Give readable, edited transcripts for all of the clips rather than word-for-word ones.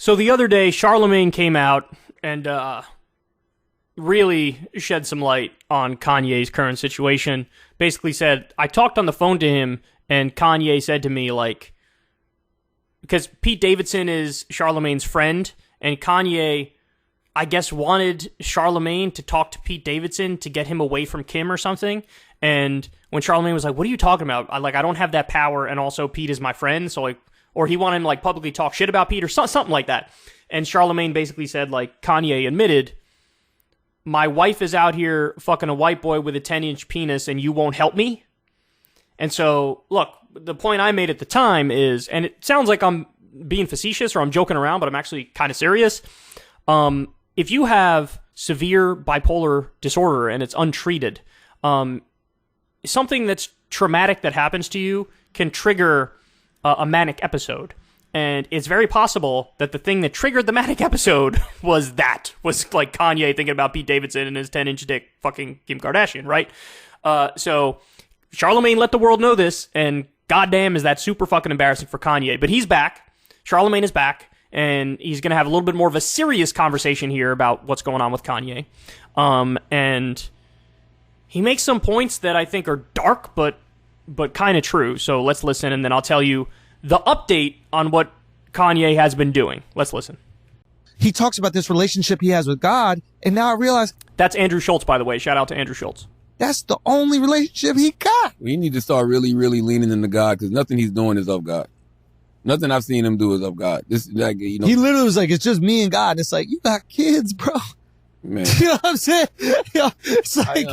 So the other day, Charlamagne came out and really shed some light on Kanye's current situation. Basically said, I talked on the phone to him, and Kanye said to me, like, because Pete Davidson is Charlamagne's friend, and Kanye, I guess, wanted Charlamagne to talk to Pete Davidson to get him away from Kim or something. And when Charlamagne was like, what are you talking about? I don't have that power, and also Pete is my friend, so like, or he wanted him to like publicly talk shit about Pete or something like that. And Charlamagne basically said, like, Kanye admitted, my wife is out here fucking a white boy with a 10-inch penis and you won't help me? And so, look, the point I made at the time is, and it sounds like I'm being facetious or I'm joking around, but I'm actually kind of serious. If you have severe bipolar disorder and it's untreated, something that's traumatic that happens to you can trigger a manic episode. And it's very possible that the thing that triggered the manic episode was like Kanye thinking about Pete Davidson and his 10-inch dick fucking Kim Kardashian, right? So Charlamagne let the world know this, and goddamn is that super fucking embarrassing for Kanye. But he's back. Charlamagne is back, and he's going to have a little bit more of a serious conversation here about what's going on with Kanye. And he makes some points that I think are dark, but kind of true. So let's listen, and then I'll tell you the update on what Kanye has been doing. Let's listen. He talks about this relationship he has with God, and now I realize... That's Andrew Schultz, by the way. Shout out to Andrew Schultz. That's the only relationship he got. We need to start really, really leaning into God, because nothing he's doing is of God. Nothing I've seen him do is of God. This, like, you know, he literally was like, it's just me and God. And it's like, you got kids, bro. Man. You know what I'm saying? It's like,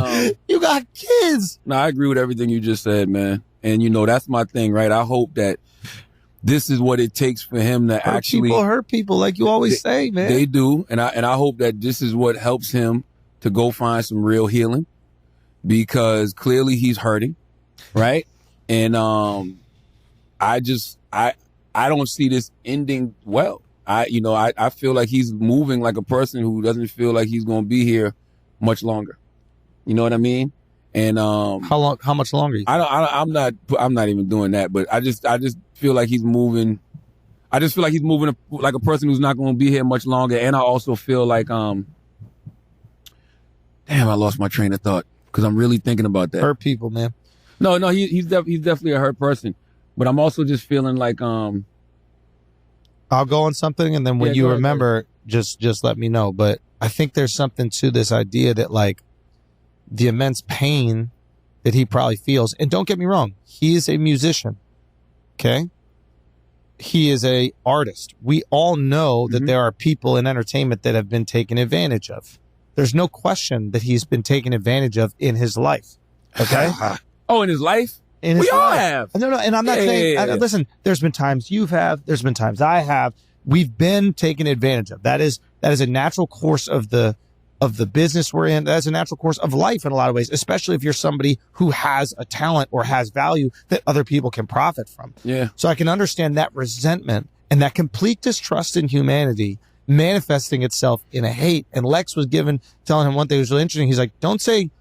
you got kids. No, I agree with everything you just said, man. And, you know, that's my thing, right? I hope that this is what it takes for him to actually... People hurt people, like you always say, man. They do. And I hope that this is what helps him to go find some real healing, because clearly he's hurting, right? And I don't see this ending well. I feel like he's moving like a person who doesn't feel like he's going to be here much longer. You know what I mean? And how much longer? I'm not even doing that, but I just feel like he's moving. I just feel like he's moving like a person who's not going to be here much longer. And I also feel like damn, I lost my train of thought because I'm really thinking about that. Hurt people, man. No, he's definitely a hurt person, but I'm also just feeling like I'll go on something, and then when you remember, just let me know. But I think there's something to this idea that, like, the immense pain that he probably feels. And don't get me wrong, he is a musician, okay? He is a artist. We all know that there are people in entertainment that have been taken advantage of. There's no question that he's been taken advantage of in his life, okay? Oh, in his life? We all have. No, and I'm not saying... Listen, there's been times you have. There's been times I have. We've been taken advantage of. That is a natural course of the business we're in. That's a natural course of life in a lot of ways, especially if you're somebody who has a talent or has value that other people can profit from. Yeah. So I can understand that resentment and that complete distrust in humanity manifesting itself in a hate. And Lex was telling him one thing that was really interesting. He's like, don't say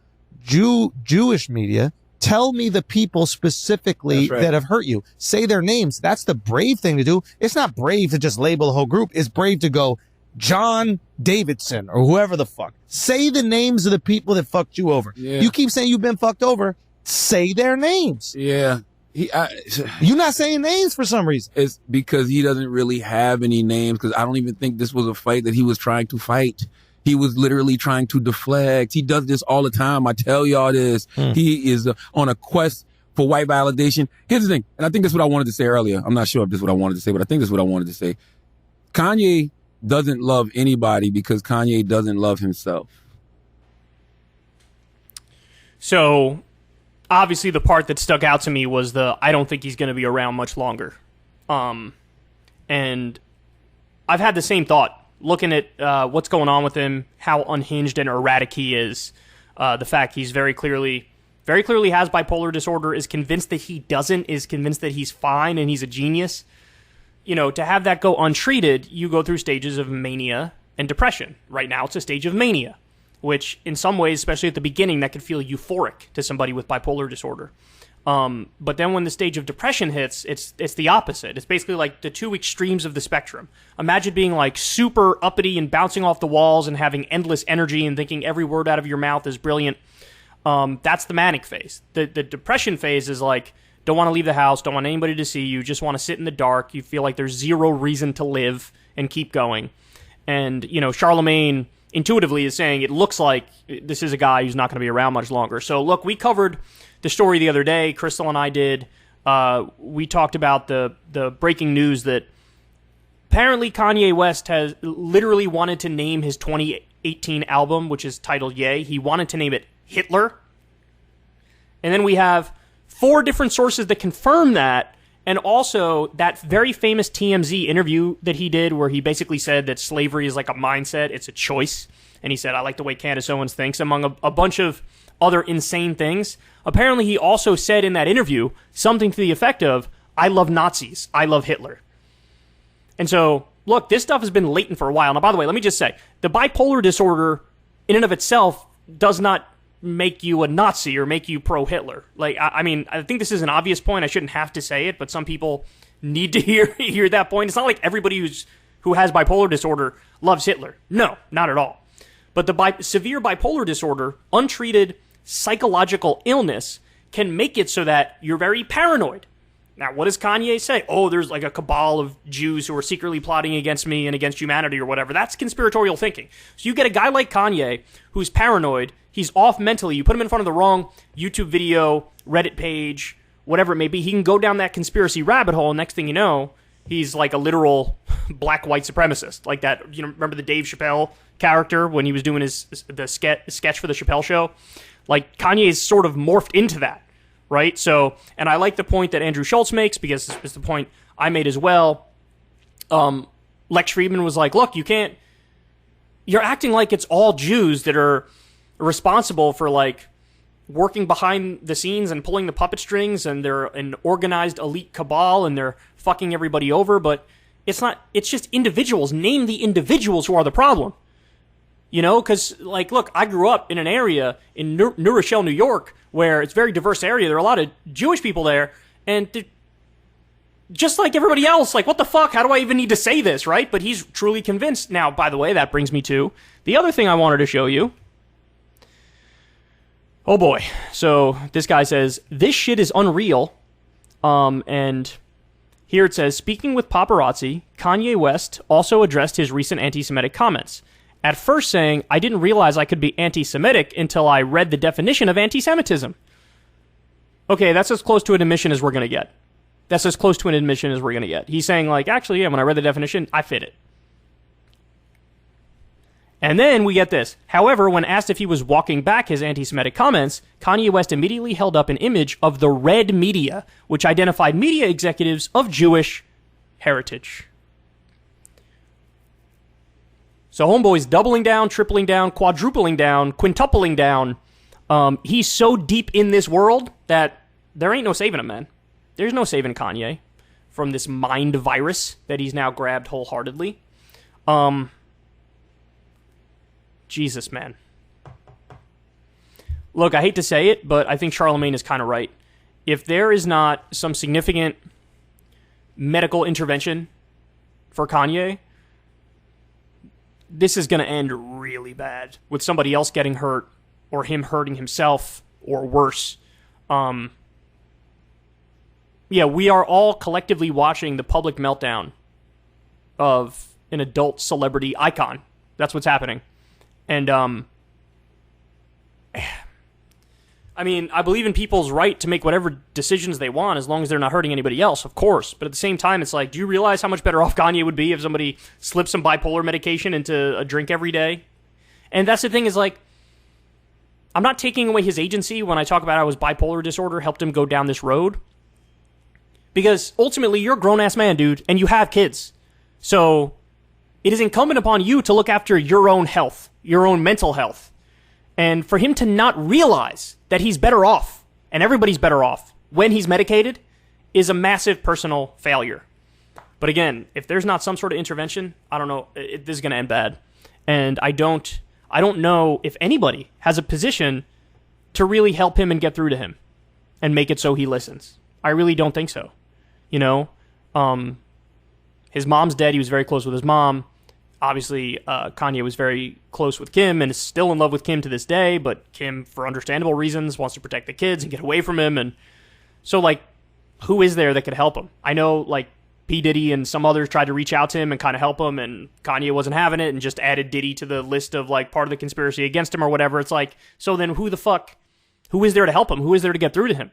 Jewish media. Tell me the people specifically that have hurt you. Say their names. That's the brave thing to do. It's not brave to just label the whole group. It's brave to go, John Davidson or whoever the fuck. Say the names of the people that fucked you over. Yeah. You keep saying you've been fucked over. Say their names. Yeah. You're not saying names for some reason. It's because he doesn't really have any names, because I don't even think this was a fight that he was trying to fight. He was literally trying to deflect. He does this all the time. I tell y'all this. He is on a quest for white validation. Here's the thing, and I think that's what I wanted to say earlier. I'm not sure if this is what I wanted to say, but I think that's what I wanted to say. Kanye doesn't love anybody because Kanye doesn't love himself. So, obviously the part that stuck out to me was I don't think he's going to be around much longer. And I've had the same thought. Looking at what's going on with him, how unhinged and erratic he is, the fact he's very clearly has bipolar disorder, is convinced that he doesn't, is convinced that he's fine and he's a genius. You know, to have that go untreated, you go through stages of mania and depression. Right now, it's a stage of mania, which in some ways, especially at the beginning, that could feel euphoric to somebody with bipolar disorder. But then when the stage of depression hits, it's the opposite. It's basically like the two extremes of the spectrum. Imagine being like super uppity and bouncing off the walls and having endless energy and thinking every word out of your mouth is brilliant. That's the manic phase. The depression phase is like, don't want to leave the house, don't want anybody to see you, just want to sit in the dark. You feel like there's zero reason to live and keep going. And, you know, Charlamagne intuitively is saying it looks like this is a guy who's not going to be around much longer. So, look, we covered the story the other day. Crystal and I did. We talked about the breaking news that apparently Kanye West has literally wanted to name his 2018 album, which is titled Ye. He wanted to name it Hitler. And then we have 4 different sources that confirm that, and also that very famous TMZ interview that he did where he basically said that slavery is like a mindset, it's a choice, and he said, I like the way Candace Owens thinks, among a bunch of other insane things. Apparently he also said in that interview something to the effect of, I love Nazis, I love Hitler. And so, look, this stuff has been latent for a while. Now, by the way, let me just say, the bipolar disorder in and of itself does not make you a Nazi or make you pro-Hitler. Like, I mean, I think this is an obvious point. I shouldn't have to say it, but some people need to hear that point. It's not like everybody who has bipolar disorder loves Hitler. No, not at all. But the severe bipolar disorder, untreated psychological illness, can make it so that you're very paranoid. Now, what does Kanye say? Oh, there's like a cabal of Jews who are secretly plotting against me and against humanity or whatever. That's conspiratorial thinking. So you get a guy like Kanye who's paranoid. He's off mentally. You put him in front of the wrong YouTube video, Reddit page, whatever it may be. He can go down that conspiracy rabbit hole. And next thing you know, he's like a literal black white supremacist. Like that, you know, remember the Dave Chappelle character when he was doing the sketch for the Chappelle show? Like Kanye's sort of morphed into that. Right? So, and I like the point that Andrew Schultz makes because it's the point I made as well. Lex Friedman was like, look, you're acting like it's all Jews that are responsible for like working behind the scenes and pulling the puppet strings, and they're an organized elite cabal and they're fucking everybody over, but it's not, it's just individuals. Name the individuals who are the problem. You know, because, like, look, I grew up in an area in New Rochelle, New York, where it's a very diverse area. There are a lot of Jewish people there, and just like everybody else, like, what the fuck? How do I even need to say this, right? But he's truly convinced. Now, by the way, that brings me to the other thing I wanted to show you. Oh, boy. So this guy says, this shit is unreal. And here it says, speaking with paparazzi, Kanye West also addressed his recent anti-Semitic comments. At first saying, I didn't realize I could be anti-Semitic until I read the definition of anti-Semitism. Okay, that's as close to an admission as we're going to get. That's as close to an admission as we're going to get. He's saying, like, actually, yeah, when I read the definition, I fit it. And then we get this. However, when asked if he was walking back his anti-Semitic comments, Kanye West immediately held up an image of the red media, which identified media executives of Jewish heritage. So homeboy's doubling down, tripling down, quadrupling down, quintupling down. He's so deep in this world that there ain't no saving him, man. There's no saving Kanye from this mind virus that he's now grabbed wholeheartedly. Jesus, man. Look, I hate to say it, but I think Charlamagne is kind of right. If there is not some significant medical intervention for Kanye, this is going to end really bad with somebody else getting hurt or him hurting himself or worse. Yeah, we are all collectively watching the public meltdown of an adult celebrity icon. That's what's happening. And, I mean, I believe in people's right to make whatever decisions they want as long as they're not hurting anybody else, of course. But at the same time, it's like, do you realize how much better off Kanye would be if somebody slipped some bipolar medication into a drink every day? And that's the thing is, like, I'm not taking away his agency when I talk about how his bipolar disorder helped him go down this road. Because ultimately, you're a grown-ass man, dude, and you have kids. So it is incumbent upon you to look after your own health, your own mental health. And for him to not realize that he's better off, and everybody's better off, when he's medicated, is a massive personal failure. But again, if there's not some sort of intervention, I don't know, this is going to end bad. And I don't know if anybody has a position to really help him and get through to him. and make it so he listens. I really don't think so. You know, his mom's dead. He was very close with his mom. Obviously, Kanye was very close with Kim and is still in love with Kim to this day, but Kim, for understandable reasons, wants to protect the kids and get away from him. And so, like, who is there that could help him? I know, like, P. Diddy and some others tried to reach out to him and kind of help him, and Kanye wasn't having it and just added Diddy to the list of, like, part of the conspiracy against him or whatever. It's like, so then who is there to help him? Who is there to get through to him?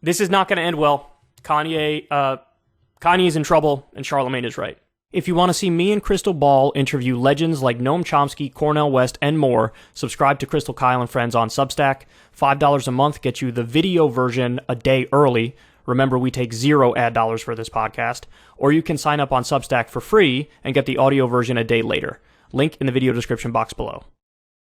This is not going to end well. Kanye is in trouble, and Charlamagne is right. If you want to see me and Crystal Ball interview legends like Noam Chomsky, Cornel West, and more, subscribe to Crystal, Kyle, and Friends on Substack. $5 a month gets you the video version a day early. Remember, we take 0 ad dollars for this podcast. Or you can sign up on Substack for free and get the audio version a day later. Link in the video description box below.